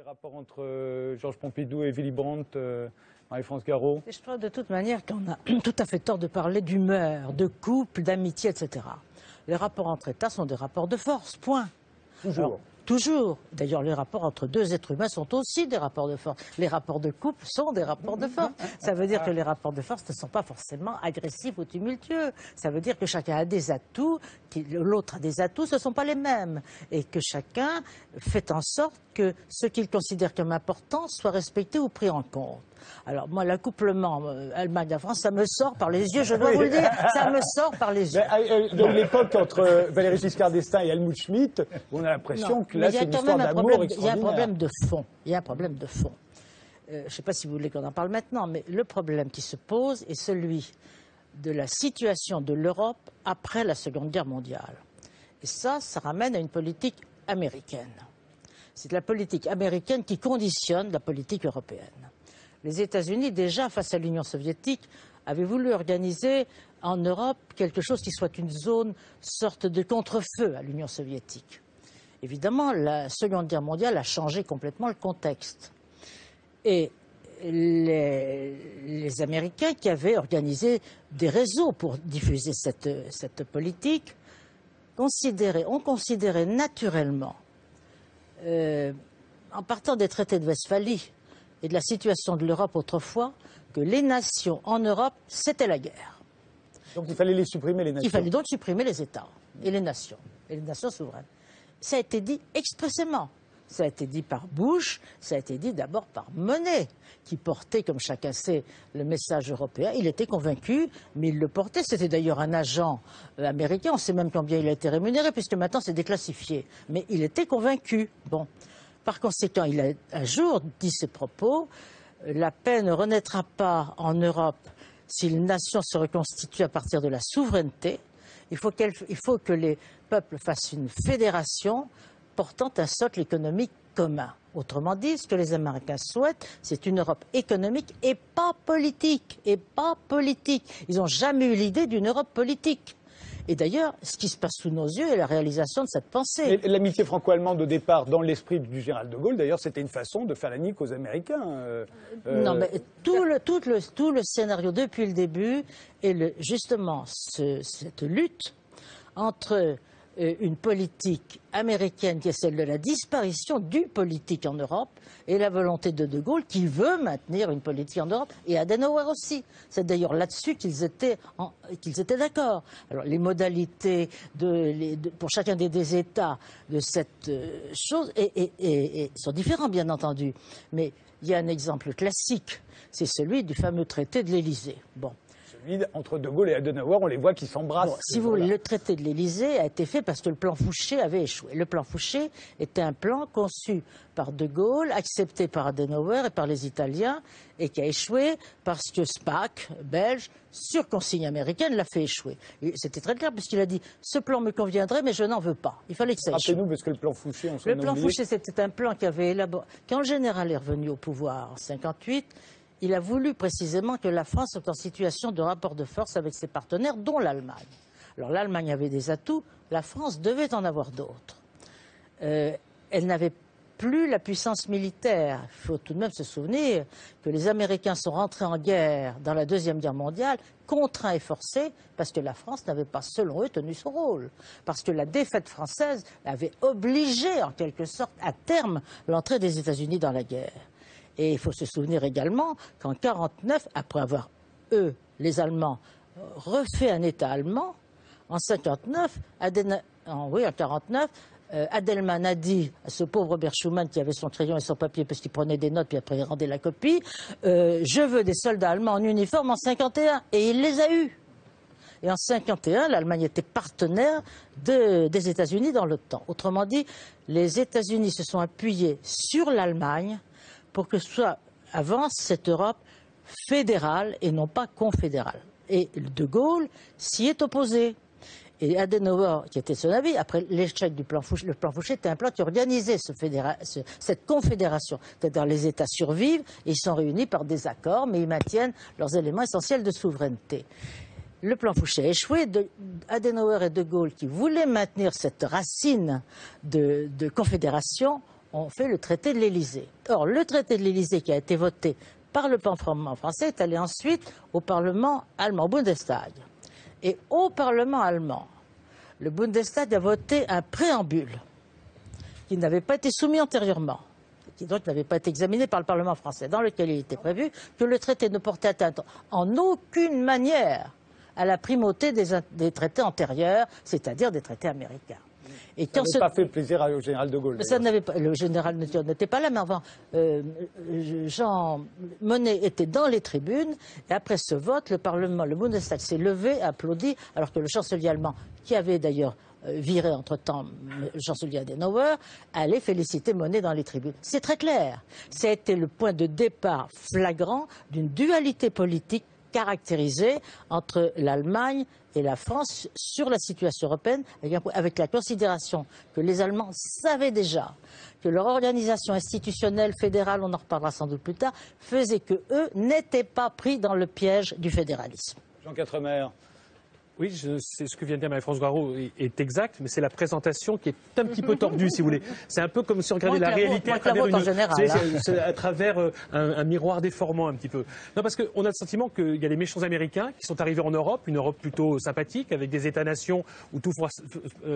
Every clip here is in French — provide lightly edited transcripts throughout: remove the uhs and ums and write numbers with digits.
Les rapports entre Georges Pompidou et Willy Brandt, Marie-France Garot? Je crois de toute manière qu'on a tout à fait tort de parler d'humeur, de couple, d'amitié, etc. Les rapports entre États sont des rapports de force, point. Toujours. Alors, toujours. D'ailleurs, les rapports entre deux êtres humains sont aussi des rapports de force. Les rapports de couple sont des rapports de force. Ça veut dire que les rapports de force ne sont pas forcément agressifs ou tumultueux. Ça veut dire que chacun a des atouts, l'autre a des atouts, ce ne sont pas les mêmes. Et que chacun fait en sorte que ce qu'il considère comme important soit respecté ou pris en compte. Alors moi, l'accouplement Allemagne-France, ça me sort par les yeux, je dois vous le dire, ça me sort par les yeux. Il y a eu l'époque entre Valéry Giscard d'Estaing et Helmut Schmitt, où on a l'impression que là, c'est une histoire d'amour extraordinaire. Il y a un problème de fond. Il y a un problème de fond. Je ne sais pas si vous voulez qu'on en parle maintenant, mais le problème qui se pose est celui de la situation de l'Europe après la Seconde Guerre mondiale. Et ça ramène à une politique américaine. C'est la politique américaine qui conditionne la politique européenne. Les États-Unis, déjà, face à l'Union soviétique, avaient voulu organiser en Europe quelque chose qui soit une zone, sorte de contre-feu à l'Union soviétique. Évidemment, la Seconde Guerre mondiale a changé complètement le contexte. Et les Américains qui avaient organisé des réseaux pour diffuser cette politique ont considéré naturellement, en partant des traités de Westphalie et de la situation de l'Europe autrefois, que les nations en Europe, c'était la guerre. Donc il fallait les supprimer, les nations. Il fallait donc supprimer les États et les nations souveraines. Ça a été dit expressément. Ça a été dit par Bush, ça a été dit d'abord par Monnet, qui portait, comme chacun sait, le message européen. Il était convaincu, mais il le portait. C'était d'ailleurs un agent américain. On sait même combien il a été rémunéré, puisque maintenant c'est déclassifié. Mais il était convaincu. Bon. Par conséquent, il a un jour dit ces propos. La paix ne renaîtra pas en Europe si une nation se reconstitue à partir de la souveraineté. Il faut que les peuples fassent une fédération portant un socle économique commun. Autrement dit, ce que les Américains souhaitent, c'est une Europe économique et pas politique. Et pas politique. Ils n'ont jamais eu l'idée d'une Europe politique. Et d'ailleurs, ce qui se passe sous nos yeux est la réalisation de cette pensée. L'amitié franco-allemande, au départ, dans l'esprit du général de Gaulle, d'ailleurs, c'était une façon de faire la nique aux Américains. Non, mais tout le scénario depuis le début est justement cette lutte entre une politique américaine qui est celle de la disparition du politique en Europe et la volonté de Gaulle qui veut maintenir une politique en Europe, et Adenauer aussi. C'est d'ailleurs là-dessus qu'ils étaient d'accord. Alors les modalités pour chacun des États de cette chose sont différentes, bien entendu. Mais il y a un exemple classique, c'est celui du fameux traité de l'Élysée. Bon. Entre De Gaulle et Adenauer, on les voit qui s'embrassent. Bon, si vous voulez, le traité de l'Élysée a été fait parce que le plan Fouché avait échoué. Le plan Fouché était un plan conçu par De Gaulle, accepté par Adenauer et par les Italiens, et qui a échoué parce que Spaak, belge, sur consigne américaine, l'a fait échouer. C'était très clair puisqu'il a dit « ce plan me conviendrait, mais je n'en veux pas ». Il fallait que ça échoue. Rappelez-nous, parce que le plan Fouché, Le plan Fouché, c'était un plan qui avait élaboré... Quand le général est revenu au pouvoir en 1958, il a voulu précisément que la France soit en situation de rapport de force avec ses partenaires, dont l'Allemagne. Alors l'Allemagne avait des atouts, la France devait en avoir d'autres. Elle n'avait plus la puissance militaire. Il faut tout de même se souvenir que les Américains sont rentrés en guerre dans la Deuxième Guerre mondiale, contraints et forcés, parce que la France n'avait pas, selon eux, tenu son rôle. Parce que la défaite française avait obligé, en quelque sorte, à terme, l'entrée des États-Unis dans la guerre. Et il faut se souvenir également qu'en 1949, après avoir, eux, les Allemands, refait un État allemand, en 1959, Adelman a dit à ce pauvre Robert Schuman qui avait son crayon et son papier parce qu'il prenait des notes puis après il rendait la copie, je veux des soldats allemands en uniforme en 1951. Et il les a eus. Et en 1951, l'Allemagne était partenaire des États-Unis dans l'OTAN. Autrement dit, les États-Unis se sont appuyés sur l'Allemagne pour que soit avance cette Europe fédérale et non pas confédérale. Et De Gaulle s'y est opposé. Et Adenauer, qui était son avis, après l'échec du plan Fouché, le plan Fouché était un plan qui organisait cette confédération. C'est-à-dire les États survivent, et ils sont réunis par des accords, mais ils maintiennent leurs éléments essentiels de souveraineté. Le plan Fouché a échoué. Adenauer et De Gaulle, qui voulaient maintenir cette racine de confédération, on fait le traité de l'Élysée. Or, le traité de l'Élysée qui a été voté par le Parlement français est allé ensuite au Parlement allemand, au Bundestag. Et au Parlement allemand, le Bundestag a voté un préambule qui n'avait pas été soumis antérieurement, qui donc n'avait pas été examiné par le Parlement français, dans lequel il était prévu que le traité ne portait atteinte en aucune manière à la primauté des traités antérieurs, c'est-à-dire des traités américains. Et ça n'a pas fait plaisir au général de Gaulle. Ça n'avait pas, le général n'était pas là, mais avant, Jean Monnet était dans les tribunes, et après ce vote, le Parlement, le Bundestag s'est levé, applaudi, alors que le chancelier allemand, qui avait d'ailleurs viré entre-temps le chancelier Adenauer, allait féliciter Monnet dans les tribunes. C'est très clair. Ça a été le point de départ flagrant d'une dualité politique caractérisée entre l'Allemagne et la France sur la situation européenne, avec la considération que les Allemands savaient déjà que leur organisation institutionnelle fédérale, on en reparlera sans doute plus tard, faisait qu'eux n'étaient pas pris dans le piège du fédéralisme. Jean Quatremer. Oui, c'est ce que vient de dire Marie-France Goiraud est exact, mais c'est la présentation qui est un petit peu tordue, si vous voulez. C'est un peu comme si on regardait la réalité à travers un miroir déformant un petit peu. Non, parce qu'on a le sentiment qu'il y a les méchants Américains qui sont arrivés en Europe, une Europe plutôt sympathique, avec des États-nations où tout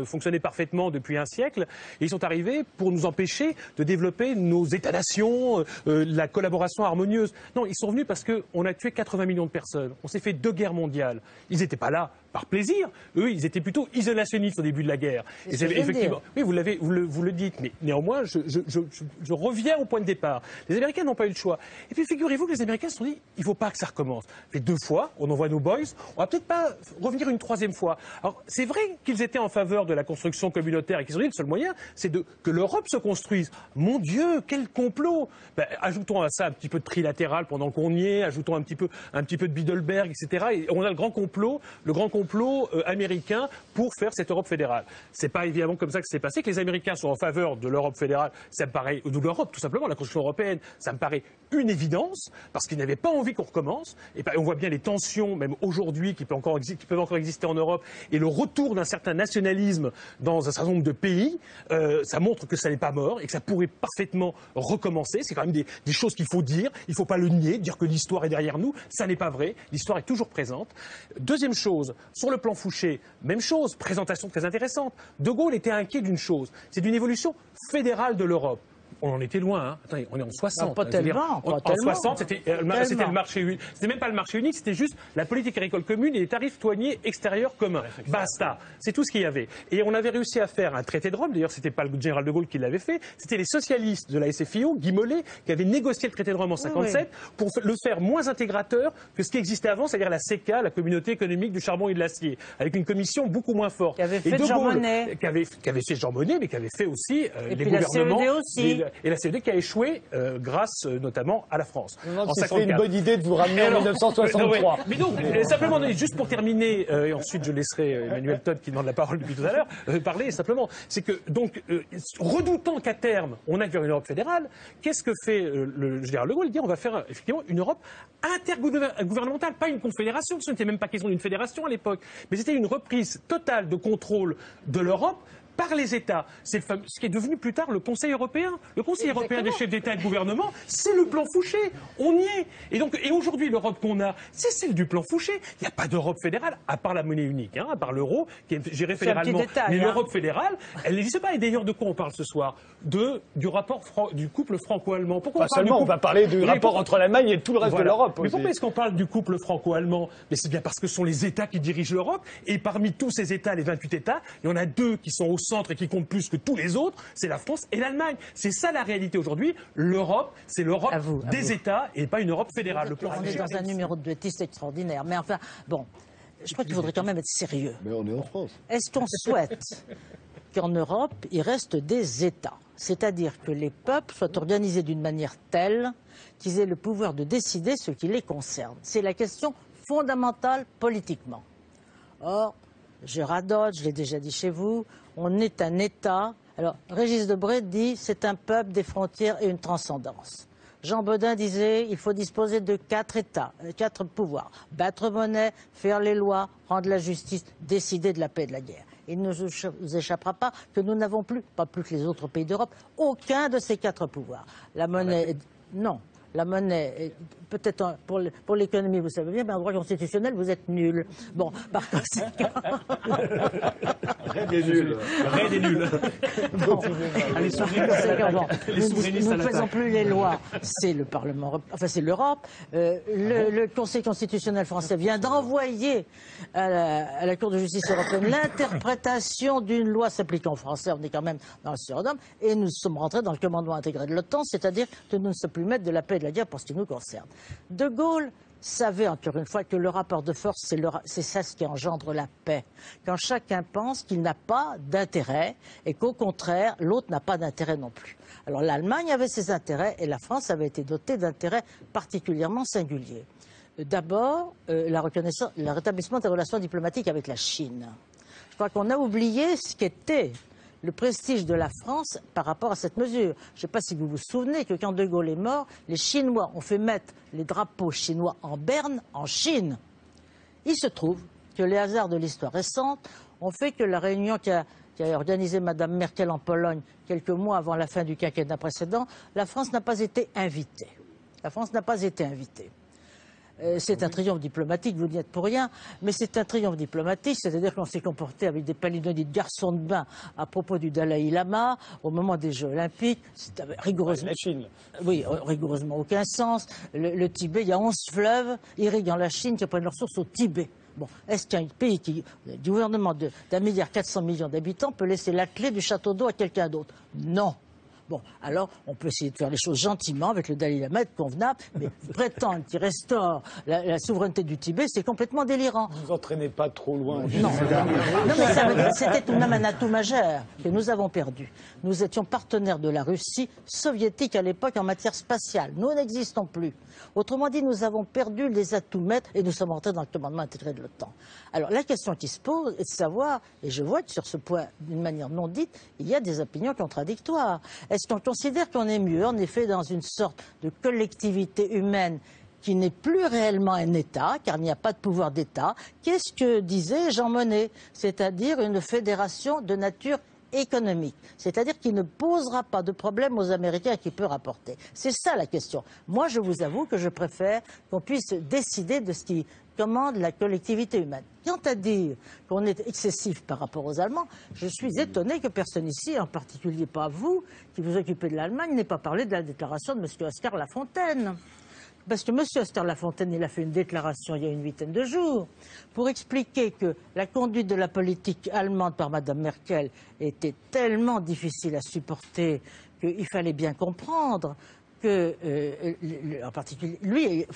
fonctionnait parfaitement depuis un siècle, et ils sont arrivés pour nous empêcher de développer nos États-nations, la collaboration harmonieuse. Non, ils sont venus parce qu'on a tué 80 millions de personnes. On s'est fait 2 guerres mondiales. Ils n'étaient pas là par plaisir. Eux, ils étaient plutôt isolationnistes au début de la guerre. Et effectivement, oui, vous le dites, mais néanmoins, je reviens au point de départ. Les Américains n'ont pas eu le choix. Et puis, figurez-vous que les Américains se sont dit, il ne faut pas que ça recommence. Ça fait 2 fois, on envoie nos boys, on va peut-être pas revenir une 3e fois. Alors, c'est vrai qu'ils étaient en faveur de la construction communautaire et qu'ils ont dit, le seul moyen, c'est que l'Europe se construise. Mon Dieu, quel complot! Ben, ajoutons à ça un petit peu de trilatéral pendant qu'on y est, ajoutons un petit peu de Bilderberg, etc. Et on a le grand complot américain pour faire cette Europe fédérale. C'est pas évidemment comme ça que c'est passé. Que les Américains sont en faveur de l'Europe fédérale, ça me paraît, ou de l'Europe tout simplement, la construction européenne, ça me paraît une évidence, parce qu'ils n'avaient pas envie qu'on recommence. Et on voit bien les tensions, même aujourd'hui, qui peuvent encore exister en Europe, et le retour d'un certain nationalisme dans un certain nombre de pays. Ça montre que ça n'est pas mort et que ça pourrait parfaitement recommencer. C'est quand même des choses qu'il faut dire. Il ne faut pas le nier, dire que l'histoire est derrière nous. Ça n'est pas vrai. L'histoire est toujours présente. Deuxième chose, sur le plan Fouché, même chose, présentation très intéressante. De Gaulle était inquiet d'une chose, c'est d'une évolution fédérale de l'Europe. On en était loin, hein. Attendez, on est en 60. Non, pas tellement. En 60, c'était le marché unique. C'était même pas le marché unique, c'était juste la politique agricole commune et les tarifs douaniers extérieurs communs. Basta. C'est tout ce qu'il y avait. Et on avait réussi à faire un traité de Rome. D'ailleurs, c'était pas le général de Gaulle qui l'avait fait. C'était les socialistes de la SFIO, Guy Mollet, qui avaient négocié le traité de Rome en 57 pour le faire moins intégrateur que ce qui existait avant, c'est-à-dire la CECA, la Communauté économique du charbon et de l'acier, avec une commission beaucoup moins forte. Qui avait fait Jean Monnet. Qui avait fait Jean Monnet, mais qui avait fait aussi les gouvernements. La CED aussi. Et la CED qui a échoué grâce notamment à la France. C'est une bonne idée de vous ramener en 1963. Mais donc, simplement, juste pour terminer, et ensuite je laisserai Emmanuel Todd qui demande la parole depuis tout à l'heure, parler simplement. C'est que, donc, redoutant qu'à terme, on aille vers une Europe fédérale, qu'est-ce que fait le général de Gaulle? Il dit on va faire effectivement une Europe intergouvernementale, pas une confédération, ce n'était même pas question d'une fédération à l'époque, mais c'était une reprise totale de contrôle de l'Europe par les États. C'est ce qui est devenu plus tard le Conseil européen. Le Conseil européen des chefs d'État et de gouvernement, c'est le plan Fouché. On y est. Et aujourd'hui, l'Europe qu'on a, c'est celle du plan Fouché. Il n'y a pas d'Europe fédérale, à part la monnaie unique, à part l'euro, qui est géré fédéralement. Mais l'Europe fédérale, elle n'existe pas. Et d'ailleurs, de quoi on parle ce soir? Du rapport du couple franco-allemand. Pourquoi on va parler du rapport entre l'Allemagne et tout le reste de l'Europe. Mais pourquoi est-ce qu'on parle du couple franco-allemand? Mais c'est bien parce que ce sont les États qui dirigent l'Europe. Et parmi tous ces États, les 28 États, il y en a 2 qui sont au centre et qui comptent plus que tous les autres, c'est la France et l'Allemagne. C'est ça la réalité aujourd'hui. L'Europe, c'est l'Europe des États et pas une Europe fédérale. On est dans un numéro de bêtise extraordinaire. Mais enfin, bon, je crois qu'il faudrait quand même être sérieux. Mais on est en France. Est-ce qu'on souhaite qu'en Europe, il reste des États? C'est-à-dire que les peuples soient organisés d'une manière telle qu'ils aient le pouvoir de décider ce qui les concerne. C'est la question fondamentale politiquement. Or, je radote, je l'ai déjà dit chez vous, on est un État. Alors, Régis Debray dit c'est un peuple, des frontières et une transcendance. Jean Bodin disait il faut disposer de 4 États, 4 pouvoirs. Battre monnaie, faire les lois, rendre la justice, décider de la paix et de la guerre. Il ne nous échappera pas que nous n'avons plus, pas plus que les autres pays d'Europe, aucun de ces 4 pouvoirs. La monnaie, non. La monnaie, peut-être pour l'économie, vous savez bien, mais en droit constitutionnel, vous êtes nul. Bon, par conséquent... Ray des nuls. Ray des nuls. Bon, Les souverainistes nous ne faisons plus les lois. C'est le Parlement, enfin c'est l'Europe. Le Conseil constitutionnel français vient d'envoyer à la Cour de justice européenne l'interprétation d'une loi s'appliquant aux Français. On est quand même dans le surhomme. Et nous sommes rentrés dans le commandement intégré de l'OTAN, c'est-à-dire que nous ne sommes plus maîtres de la paix et de la guerre pour ce qui nous concerne. De Gaulle savait encore une fois que le rapport de force, c'est ça ce qui engendre la paix. Quand chacun pense qu'il n'a pas d'intérêt et qu'au contraire, l'autre n'a pas d'intérêt non plus. Alors l'Allemagne avait ses intérêts et la France avait été dotée d'intérêts particulièrement singuliers. D'abord, le rétablissement des relations diplomatiques avec la Chine. Je crois qu'on a oublié ce qu'était le prestige de la France par rapport à cette mesure. Je ne sais pas si vous vous souvenez que quand De Gaulle est mort, les Chinois ont fait mettre les drapeaux chinois en berne en Chine. Il se trouve que les hasards de l'histoire récente ont fait que la réunion qu'a organisée Mme Merkel en Pologne quelques mois avant la fin du quinquennat précédent, la France n'a pas été invitée. La France n'a pas été invitée. C'est un triomphe diplomatique, vous n'y êtes pour rien, mais c'est un triomphe diplomatique, c'est-à-dire qu'on s'est comporté avec des palinodies de garçons de bain à propos du Dalai Lama au moment des Jeux Olympiques. C'est rigoureusement, la Chine. Oui, rigoureusement aucun sens. Le Tibet, il y a 11 fleuves irriguant la Chine qui prennent leur source au Tibet. Bon, est-ce qu'un pays du gouvernement d'1,4 milliard d'habitants peut laisser la clé du château d'eau à quelqu'un d'autre? Non. Bon, alors, on peut essayer de faire les choses gentiment avec le Dalai Lama, être convenable, mais prétendre qu'il restaure la souveraineté du Tibet, c'est complètement délirant. Ne vous entraînez pas trop loin. Non, mais ça veut dire que c'était tout de même un atout majeur que nous avons perdu. Nous étions partenaires de la Russie soviétique à l'époque en matière spatiale. Nous n'existons plus. Autrement dit, nous avons perdu les atouts maîtres et nous sommes entrés dans le commandement intégré de l'OTAN. Alors, la question qui se pose est de savoir, et je vois que sur ce point, d'une manière non dite, il y a des opinions contradictoires. Est-ce qu'on considère qu'on est mieux, en effet, dans une sorte de collectivité humaine qui n'est plus réellement un État, car il n'y a pas de pouvoir d'État? Qu'est-ce que disait Jean Monnet? C'est-à-dire une fédération de nature économique, c'est-à-dire qui ne posera pas de problème aux Américains et qui peut rapporter. C'est ça la question. Moi, je vous avoue que je préfère qu'on puisse décider de ce qui commande la collectivité humaine. Quant à dire qu'on est excessif par rapport aux Allemands, je suis étonné que personne ici, en particulier pas vous, qui vous occupez de l'Allemagne, n'ait pas parlé de la déclaration de M. Oskar Lafontaine. Parce que M. Oskar Lafontaine, il a fait une déclaration il y a une 8aine de jours pour expliquer que la conduite de la politique allemande par Mme Merkel était tellement difficile à supporter qu'il fallait bien comprendre que, en particulier, lui,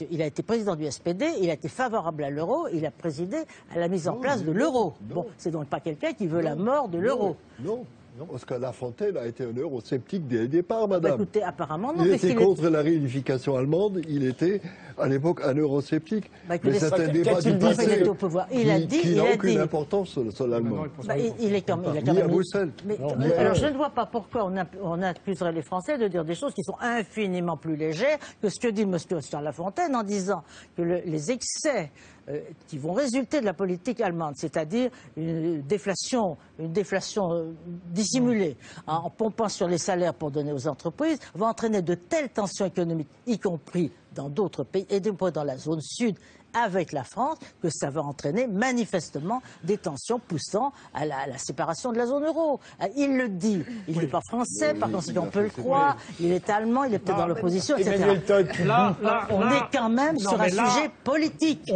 il a été président du SPD, il a été favorable à l'euro, il a présidé à la mise en place de l'euro. Bon, c'est donc pas quelqu'un qui veut la mort de l'euro. Non. Oskar Lafontaine a été un eurosceptique dès le départ, madame. Écoutez, apparemment, non. Il était contre la réunification allemande, il était, à l'époque, un eurosceptique. Mais c'est un débat du passé qui n'a aucune importance sur l'allemand. Il est quand même... Ni à Bruxelles. Alors, je ne vois pas pourquoi on accuserait les Français de dire des choses qui sont infiniment plus légères que ce que dit M. Oskar Lafontaine en disant que les excès qui vont résulter de la politique allemande, c'est-à-dire une déflation dissimulée, en pompant sur les salaires pour donner aux entreprises, va entraîner de telles tensions économiques, y compris dans d'autres pays, et dans la zone sud, avec la France, que ça va entraîner manifestement des tensions poussant à la séparation de la zone euro. Il le dit, il n'est pas français, par conséquent on peut le croire, il est allemand, il est peut-être dans l'opposition, etc. Là, on est quand même sur un sujet politique.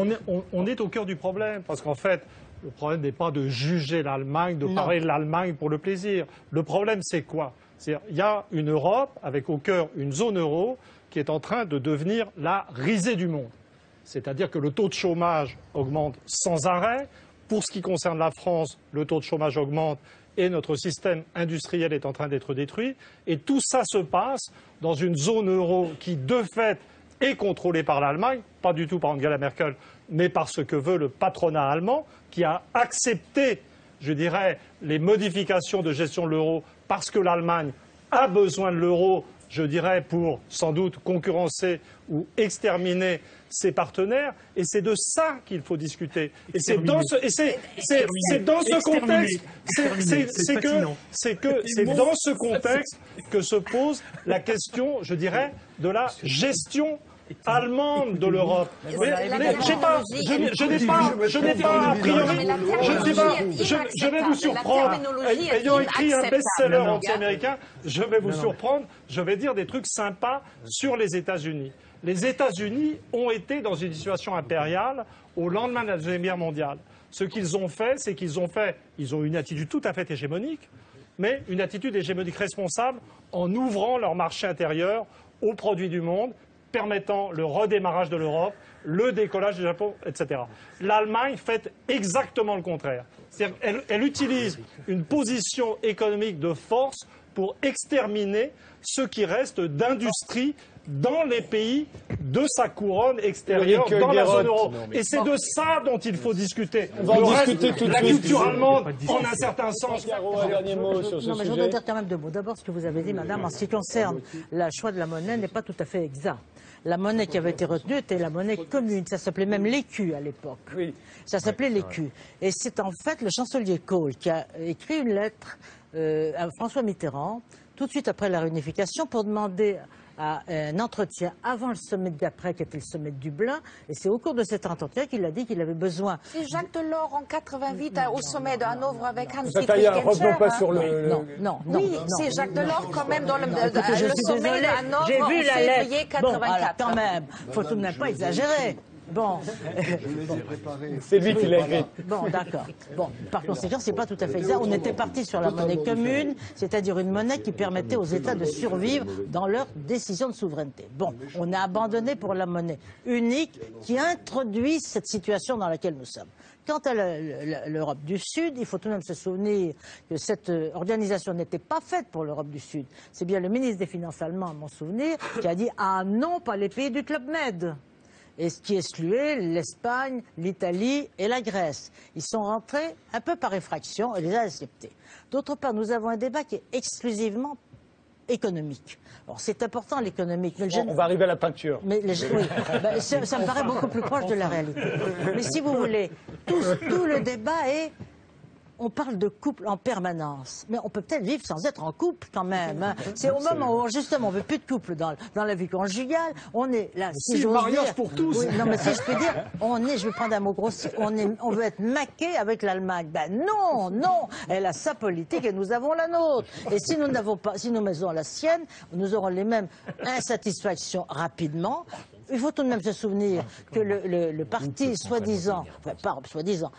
On est au cœur du problème, parce qu'en fait, le problème n'est pas de juger l'Allemagne, de parler de l'Allemagne pour le plaisir. Le problème, c'est quoi? C'est-à-dire, il y a une Europe avec au cœur une zone euro qui est en train de devenir la risée du monde. C'est-à-dire que le taux de chômage augmente sans arrêt. Pour ce qui concerne la France, le taux de chômage augmente et notre système industriel est en train d'être détruit. Et tout ça se passe dans une zone euro qui, de fait, est contrôlée par l'Allemagne, pas du tout par Angela Merkel, mais par ce que veut le patronat allemand, qui a accepté, je dirais, les modifications de gestion de l'euro parce que l'Allemagne a besoin de l'euro je dirais, pour sans doute concurrencer ou exterminer ses partenaires, et c'est de ça qu'il faut discuter. Et c'est dans ce contexte, c'est dans ce contexte que se pose la question, je dirais, de la gestion allemande de l'Europe. Je n'ai pas a priori, je vais vous surprendre. Ayant écrit un best-seller anti-américain, je vais vous surprendre. Je vais dire des trucs sympas sur les États-Unis. Les États-Unis ont été dans une situation impériale au lendemain de la Deuxième Guerre mondiale. Ce qu'ils ont fait, c'est qu'ils ont une attitude tout à fait hégémonique, mais une attitude hégémonique responsable en ouvrant leur marché intérieur aux produits du monde, permettant le redémarrage de l'Europe, le décollage du Japon, etc. L'Allemagne fait exactement le contraire. C'est-à-dire elle utilise une position économique de force pour exterminer ce qui reste d'industrie dans les pays de sa couronne extérieure, dans la zone euro. Et c'est de ça dont il faut discuter. On va en discuter tout de suite. La culture allemande, en un certain sens. Un dernier mot sur ce non, mais je sujet. voudrais dire quand même deux mots. D'abord, ce que vous avez dit, madame, en ce qui concerne le choix de la monnaie n'est pas tout à fait exact. La monnaie qui avait été retenue était la monnaie commune. Ça s'appelait même l'écu à l'époque. Oui. Ça s'appelait l'écu. Et c'est en fait le chancelier Kohl qui a écrit une lettre à François Mitterrand, tout de suite après la réunification, pour demander à un entretien avant le sommet d'après, qui était le sommet de Dublin. Et c'est au cours de cet entretien qu'il a dit qu'il avait besoin... C'est Jacques Delors en 88 au sommet de Hanovre avec Hans-Dietrich Revenons pas sur le... Non. Oui, c'est Jacques Delors quand même dans le sommet de Hanovre J'ai vu en la lettre. février Bon, 84. alors, quand même, faut tout de même pas exagérer. Bon. C'est lui qui l'a écrit. Bon, d'accord. Bon, par conséquent, c'est pas tout à fait exact. On était parti sur la monnaie commune, c'est-à-dire une monnaie qui permettait aux États de survivre dans leurs décisions de souveraineté. Bon, on a abandonné pour la monnaie unique qui introduit cette situation dans laquelle nous sommes. Quant à l'Europe du Sud, il faut tout de même se souvenir que cette organisation n'était pas faite pour l'Europe du Sud. C'est bien le ministre des Finances allemand, à mon souvenir, qui a dit « Ah non, pas les pays du Club Med ». Et ce qui excluait l'Espagne, l'Italie et la Grèce. Ils sont rentrés un peu par effraction et les a acceptés. D'autre part, nous avons un débat qui est exclusivement économique. Alors c'est important l'économique. On va arriver à la peinture. Mais oui, ça me paraît beaucoup plus proche de la réalité. Mais si vous voulez, tout le débat est... On parle de couple en permanence, mais on peut peut-être vivre sans être en couple quand même. Hein. C'est au moment où justement on veut plus de couple dans la vie conjugale. On est là, si j'ose mariage dire, pour tous. Oui, non, mais si je peux dire, je vais prendre un mot grossier. On veut être maqué avec l'Allemagne. Ben non, elle a sa politique et nous avons la nôtre. Et si nous n'avons pas, si nous mettons la sienne, nous aurons les mêmes insatisfactions rapidement. Il faut tout de même se souvenir que le parti soi-disant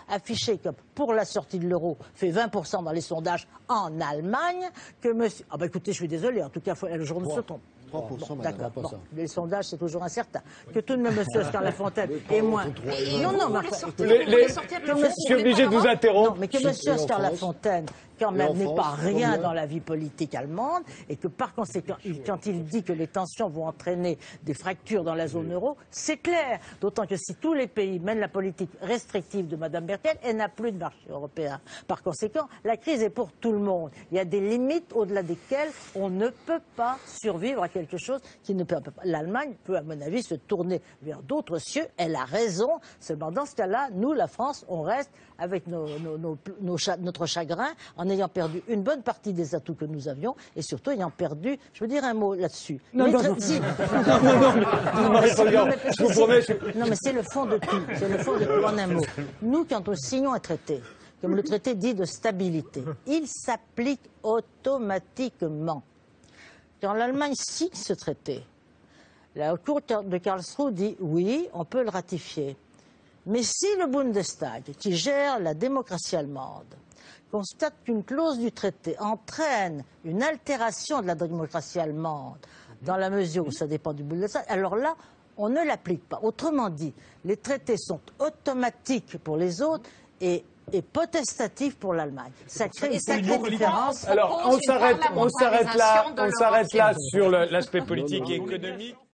affiché comme pour la sortie de l'euro fait 20% dans les sondages en Allemagne, que monsieur... Ah ben écoutez, je suis désolé, en tout cas, le jour ne se trompe. 3%, d'accord. Bon, les sondages, c'est toujours incertain. Que tout de même, monsieur Oscar Lafontaine est moins... Non, mais je suis obligé de vous interrompre. Non, mais que monsieur Oscar Lafontaine, quand même, n'est pas rien dans la vie politique allemande, et que par conséquent, quand il dit que les tensions vont entraîner des fractures dans la zone euro, c'est clair. D'autant que si tous les pays mènent la politique restrictive de Mme Merkel, elle n'a plus de marché européen. Par conséquent, la crise est pour tout le monde. Il y a des limites au-delà desquelles on ne peut pas survivre à quelque chose qui ne peut pas. L'Allemagne peut, à mon avis, se tourner vers d'autres cieux. Elle a raison. Seulement, dans ce cas-là, nous, la France, on reste avec notre chagrin, en ayant perdu une bonne partie des atouts que nous avions, et surtout ayant perdu, je veux dire un mot là-dessus. Non, mais c'est le fond de tout. C'est le fond de tout, en un mot. Nous, quand nous signons un traité, comme le traité dit de stabilité, il s'applique automatiquement. Quand l'Allemagne signe ce traité, la Cour de Karlsruhe dit oui, on peut le ratifier. Mais si le Bundestag, qui gère la démocratie allemande, constate qu'une clause du traité entraîne une altération de la démocratie allemande, dans la mesure où ça dépend du Bundestag, alors là, on ne l'applique pas. Autrement dit, les traités sont automatiques pour les autres et potestatifs pour l'Allemagne. Ça crée une sacrée différence. Alors, on s'arrête là sur l'aspect politique et économique.